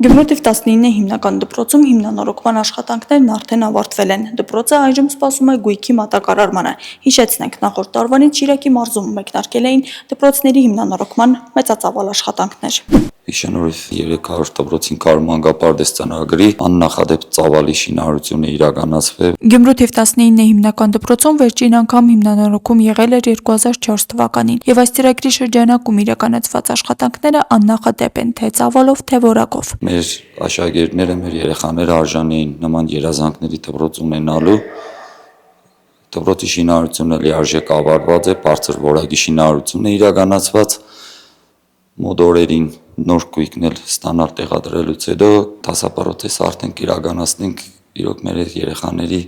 Գյումրու 19 հիմնական դպրոցում հիմնանորոգման աշխատանքներն արդեն ավարտվել են։ Դպրոցը այժմ սպասում է գույքի մատակարարմանը։ Հիշեցնենք, նախորդ տարվանից Շիրակի մարզում մեկնարկել էին դպրոցների հիմնանորոգման մեծածավալ աշխատանքներ։ Շնորհիվ 300 դպրոցին կառուցման գապարդես ծրագրի աննախադեպ ծավալի շինարարությունը իրականացվել։ Գյումրու 19 հիմնական դպրոցում վերջին անգամ հիմնանորոգում եղել էր 2004 թվականին, եւ այս ծրագրի շրջանակում իրականացված աշխատանքները աննախադեպ են թե ծավալով, թե որակով։ Մեր աշակերտները, մեր երեխաները արժանի էին նման երազանքների դպրոց ունենալու։ Դպրոցի շինարարությունը լիարժեք ավարտված է, բարձր որակի շինարարություն է իրականացված։ Մոտ օրերին նոր գույքն էլ ստանալ տեղադրելուց հետո դասապրոցեսը արդեն կիրականացնենք իրոք մեր երեխաների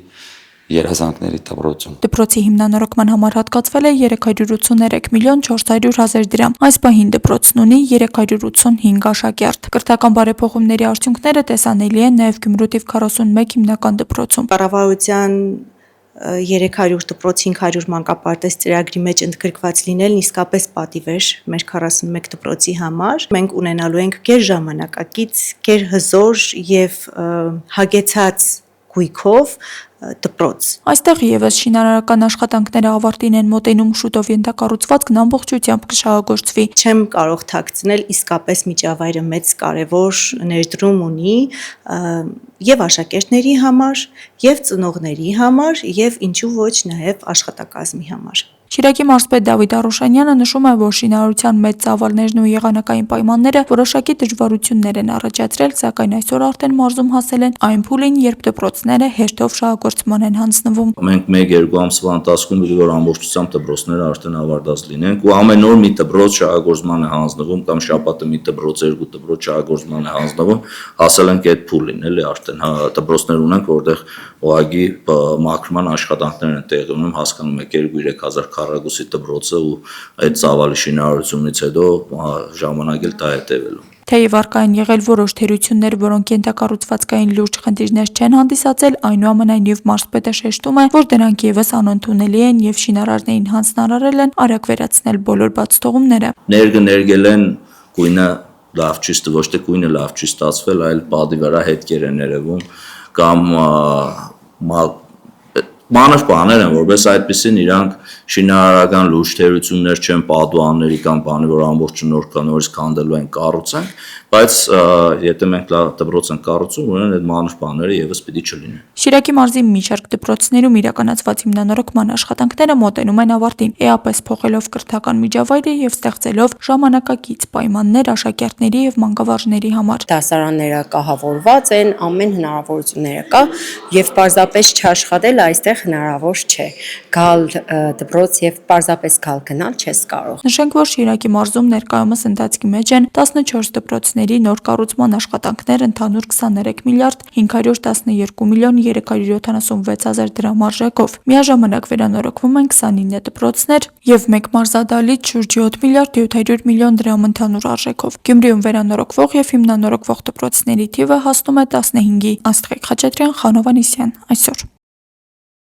երազանքների դպրոցում։ Դպրոցի հիմնանորոգման համար հատկացվել է 383 միլիոն 400 հազար դրամ։ Այս պահին դպրոցն ունի 385 աշակերտ։ Կրթական բարեփոխումների արդյունքները տեսանելի են նաև Գյումրու 41 հիմնական դպրոցում։ Կառավարության 300 դպրոց 500 մանկապարտեզ ծրագրի մեջ ընդգրկված լինելն իսկապես պատիվ էր մեր 41 դպրոցի համար։ Մենք ունենալու ենք գերժամանակակից, գերհզոր եւ հագեցած գույքով դպրոց։ Այստեղ եւս շինարարական աշխատանքները ավարտին են մոտենում, շուտով ենթակառուցվածքն ամբողջությամբ կշահագործվի։ Չեմ կարող թաքցնել, իսկապես միջավայրը մեծ կարևոր ներդրում ունի եւ աշակերտների համար, եւ ծնողների համար, եւ ինչու ոչ նաեւ աշխատակազմի համար։ Շիրակի մարզպետ Դավիթ Արուշանյանը նշում է, որ շինարարության մեծ ծավալներն ու եղանակային պայմանները որոշակի դժվարություններ են առաջացրել, սակայն այսօր արդեն մարզում հասել են այն փուլին, երբ դպրոցները հերթով շահագործման են հանձնվում։ Մենք 1-2 ամսվա ընթացքում պիտի որ ամբողջությամբ դպրոցները արդեն ավարտած լինենք ու ամեն օր մի դպրոց շահագործման է հանձնվում կամ շաբաթը մի դպրոց, 2 դպրոց շահագործման է հանձնվում, հասել ենք այդ փուլին, էլի արդեն դպրոցներ ունենք, որտեղ ուղղակի մաքրման աշխատանքներ են տեղի ունենում, հասկանում եք 2-3 հազար քառակուսի դպրոցը ու այդ ծավալի շինարարությունից հետո ժամանակ էլ դա է տևելու։ Թեև առկա են եղել որոշ թերություններ, որոնք ենթակառուցվածքային լուրջ խնդիրներ չեն հանդիսացել, այնուամենայնիվ մարզպետը շեշտում է, որ դրանք եւս անընդունելի են եւ շինարարներին հանձնարարել են արագ վերացնել բոլոր բացթողումները։ Ներգել են գույնը լավ չի, ոչ թե գույնը լավ չի ստացվել, այլ պատի վրա հետքեր են երևում կամ մանր բաներ են, որպես այդպեսին իրանք շինարարական լուրջ թերություններ չեն պատուհանների կամ բանի, որ ամբողջ նոր նորից քանդելու են կառուցենք, բայց եթե մենք դպրոց ենք կառուցում, ուրեմն այդ մանր բաները եւս պիտի չլինեն։ Շիրակի մարզի մի շարք դպրոցներում իրականացված հիմնանորոգման աշխատանքները մոտենում են ավարտին, էապես փոխելով կրթական միջավայրը եւ ստեղծելով ժամանակակից պայմաններ աշակերտների եւ մանկավարժների համար։ Դասարանները կահավորված են, ամեն հնարավորությունները կա եւ պարզապես չաշխատել այստեղ հնարավոր չէ։ Գալ դպրոց եւ պարզապես գալ-գնալ չես կարող։ Նշենք, որ Շիրակի մարզում ներկայումս ընթացքի մեջ են 14 դպրոցների նոր կառուցման աշխատանքներ ընդհանուր 23 միլիարդ 512 միլիոն 376 հազար դրամ արժեքով։ Միաժամանակ վերանորոգվում են 29 դպրոցներ եւ 1 մարզադահլիճ շուրջ 7 միլիարդ 700 միլիոն դրամ ընդհանուր արժեքով։ Գյումրիում վերանորոգվող եւ հիմնանորոգվող դպրոցների թիվը հասնում է 15-ի։ Աստղիկ Խաչատրյան, Խանով Անիսյան, այսօր։